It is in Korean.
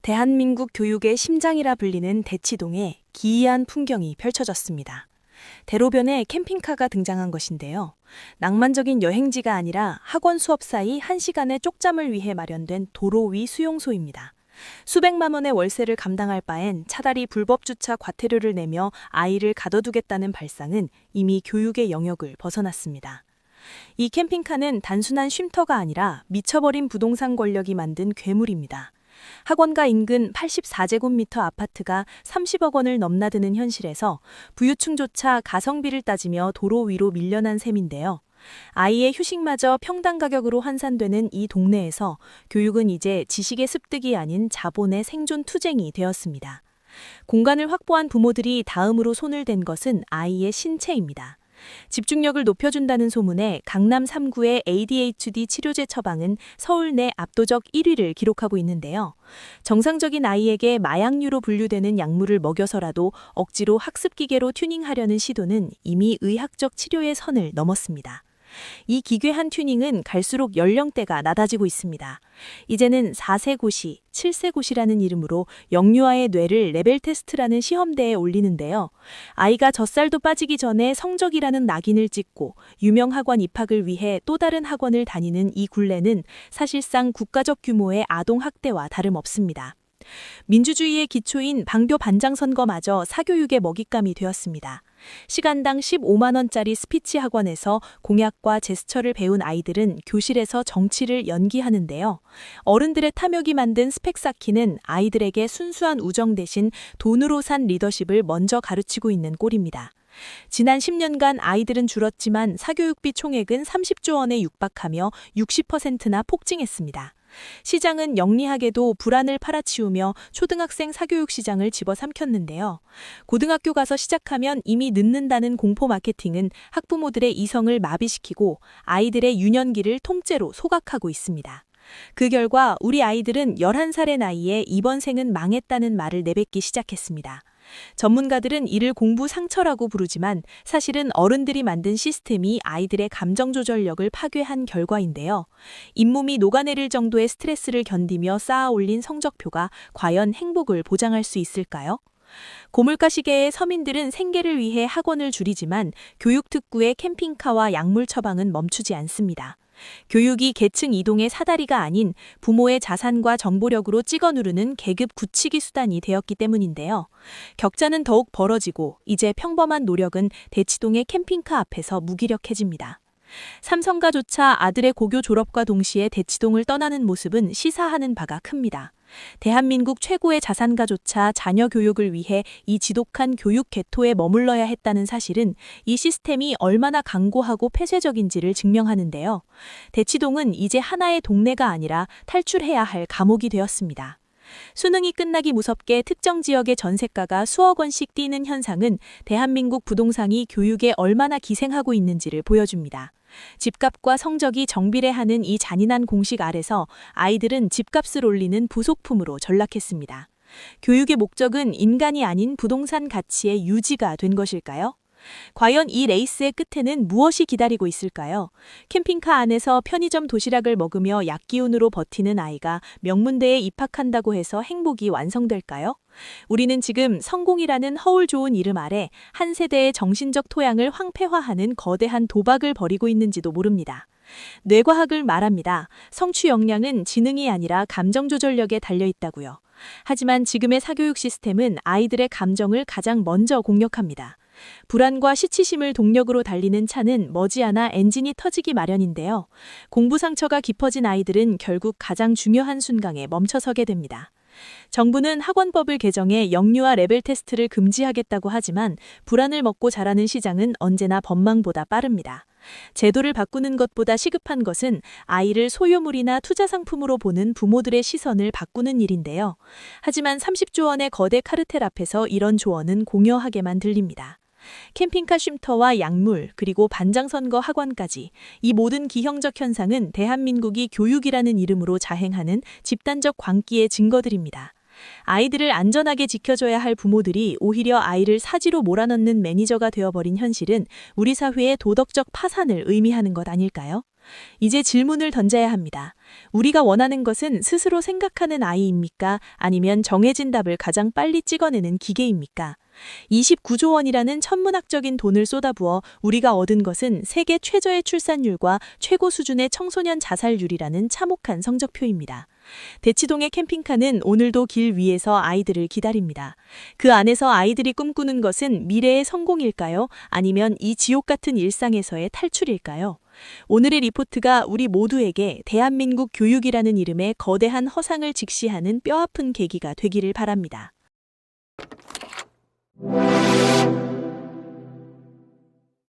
대한민국 교육의 심장이라 불리는 대치동에 기이한 풍경이 펼쳐졌습니다. 대로변에 캠핑카가 등장한 것인데요. 낭만적인 여행지가 아니라 학원 수업 사이 1시간의 쪽잠을 위해 마련된 도로 위 수용소입니다. 수백만 원의 월세를 감당할 바엔 차라리 불법 주차 과태료를 내며 아이를 가둬두겠다는 발상은 이미 교육의 영역을 벗어났습니다. 이 캠핑카는 단순한 쉼터가 아니라 미쳐버린 부동산 권력이 만든 괴물입니다. 학원가 인근 84제곱미터 아파트가 30억 원을 넘나드는 현실에서 부유층조차 가성비를 따지며 도로 위로 밀려난 셈인데요. 아이의 휴식마저 평당 가격으로 환산되는 이 동네에서 교육은 이제 지식의 습득이 아닌 자본의 생존 투쟁이 되었습니다. 공간을 확보한 부모들이 다음으로 손을 댄 것은 아이의 신체입니다. 집중력을 높여준다는 소문에 강남 3구의 ADHD 치료제 처방은 서울 내 압도적 1위를 기록하고 있는데요. 정상적인 아이에게 마약류로 분류되는 약물을 먹여서라도 억지로 학습기계로 튜닝하려는 시도는 이미 의학적 치료의 선을 넘었습니다. 이 기괴한 튜닝은 갈수록 연령대가 낮아지고 있습니다. 이제는 4세 고시, 7세 고시라는 이름으로 영유아의 뇌를 레벨 테스트라는 시험대에 올리는데요. 아이가 젖살도 빠지기 전에 성적이라는 낙인을 찍고 유명 학원 입학을 위해 또 다른 학원을 다니는 이 굴레는 사실상 국가적 규모의 아동학대와 다름없습니다. 민주주의의 기초인 방교 반장선거마저 사교육의 먹잇감이 되었습니다. 시간당 15만 원짜리 스피치 학원에서 공약과 제스처를 배운 아이들은 교실에서 정치를 연기하는데요. 어른들의 탐욕이 만든 스펙 쌓기는 아이들에게 순수한 우정 대신 돈으로 산 리더십을 먼저 가르치고 있는 꼴입니다. 지난 10년간 아이들은 줄었지만 사교육비 총액은 30조 원에 육박하며 60%나 폭증했습니다. 시장은 영리하게도 불안을 팔아치우며 초등학생 사교육 시장을 집어삼켰는데요. 고등학교 가서 시작하면 이미 늦는다는 공포 마케팅은 학부모들의 이성을 마비시키고 아이들의 유년기를 통째로 소각하고 있습니다. 그 결과 우리 아이들은 11살의 나이에 이번 생은 망했다는 말을 내뱉기 시작했습니다. 전문가들은 이를 공부 상처라고 부르지만 사실은 어른들이 만든 시스템이 아이들의 감정 조절력을 파괴한 결과인데요. 잇몸이 녹아내릴 정도의 스트레스를 견디며 쌓아 올린 성적표가 과연 행복을 보장할 수 있을까요? 고물가 시계의 서민들은 생계를 위해 학원을 줄이지만 교육특구의 캠핑카와 약물 처방은 멈추지 않습니다. 교육이 계층 이동의 사다리가 아닌 부모의 자산과 정보력으로 찍어 누르는 계급 굳히기 수단이 되었기 때문인데요. 격차는 더욱 벌어지고 이제 평범한 노력은 대치동의 캠핑카 앞에서 무기력해집니다. 삼성가조차 아들의 고교 졸업과 동시에 대치동을 떠나는 모습은 시사하는 바가 큽니다. 대한민국 최고의 자산가조차 자녀 교육을 위해 이 지독한 교육 개토에 머물러야 했다는 사실은 이 시스템이 얼마나 강고하고 폐쇄적인지를 증명하는데요. 대치동은 이제 하나의 동네가 아니라 탈출해야 할 감옥이 되었습니다. 수능이 끝나기 무섭게 특정 지역의 전세가가 수억 원씩 뛰는 현상은 대한민국 부동산이 교육에 얼마나 기생하고 있는지를 보여줍니다. 집값과 성적이 정비례하는 이 잔인한 공식 아래서 아이들은 집값을 올리는 부속품으로 전락했습니다. 교육의 목적은 인간이 아닌 부동산 가치의 유지가 된 것일까요? 과연 이 레이스의 끝에는 무엇이 기다리고 있을까요? 캠핑카 안에서 편의점 도시락을 먹으며 약기운으로 버티는 아이가 명문대에 입학한다고 해서 행복이 완성될까요? 우리는 지금 성공이라는 허울 좋은 이름 아래 한 세대의 정신적 토양을 황폐화하는 거대한 도박을 벌이고 있는지도 모릅니다. 뇌과학을 말합니다. 성취 역량은 지능이 아니라 감정 조절력에 달려 있다고요. 하지만 지금의 사교육 시스템은 아이들의 감정을 가장 먼저 공략합니다. 불안과 시치심을 동력으로 달리는 차는 머지않아 엔진이 터지기 마련인데요. 공부 상처가 깊어진 아이들은 결국 가장 중요한 순간에 멈춰서게 됩니다. 정부는 학원법을 개정해 영유아 레벨 테스트를 금지하겠다고 하지만 불안을 먹고 자라는 시장은 언제나 법망보다 빠릅니다. 제도를 바꾸는 것보다 시급한 것은 아이를 소유물이나 투자 상품으로 보는 부모들의 시선을 바꾸는 일인데요. 하지만 30조 원의 거대 카르텔 앞에서 이런 조언은 공허하게만 들립니다. 캠핑카 쉼터와 약물, 그리고 반장선거 학원까지 이 모든 기형적 현상은 대한민국이 교육이라는 이름으로 자행하는 집단적 광기의 증거들입니다. 아이들을 안전하게 지켜줘야 할 부모들이 오히려 아이를 사지로 몰아넣는 매니저가 되어버린 현실은 우리 사회의 도덕적 파산을 의미하는 것 아닐까요? 이제 질문을 던져야 합니다. 우리가 원하는 것은 스스로 생각하는 아이입니까? 아니면 정해진 답을 가장 빨리 찍어내는 기계입니까? 29조 원이라는 천문학적인 돈을 쏟아부어 우리가 얻은 것은 세계 최저의 출산율과 최고 수준의 청소년 자살률이라는 참혹한 성적표입니다. 대치동의 캠핑카는 오늘도 길 위에서 아이들을 기다립니다. 그 안에서 아이들이 꿈꾸는 것은 미래의 성공일까요? 아니면 이 지옥 같은 일상에서의 탈출일까요? 오늘의 리포트가 우리 모두에게 대한민국 교육이라는 이름의 거대한 허상을 직시하는 뼈아픈 계기가 되기를 바랍니다.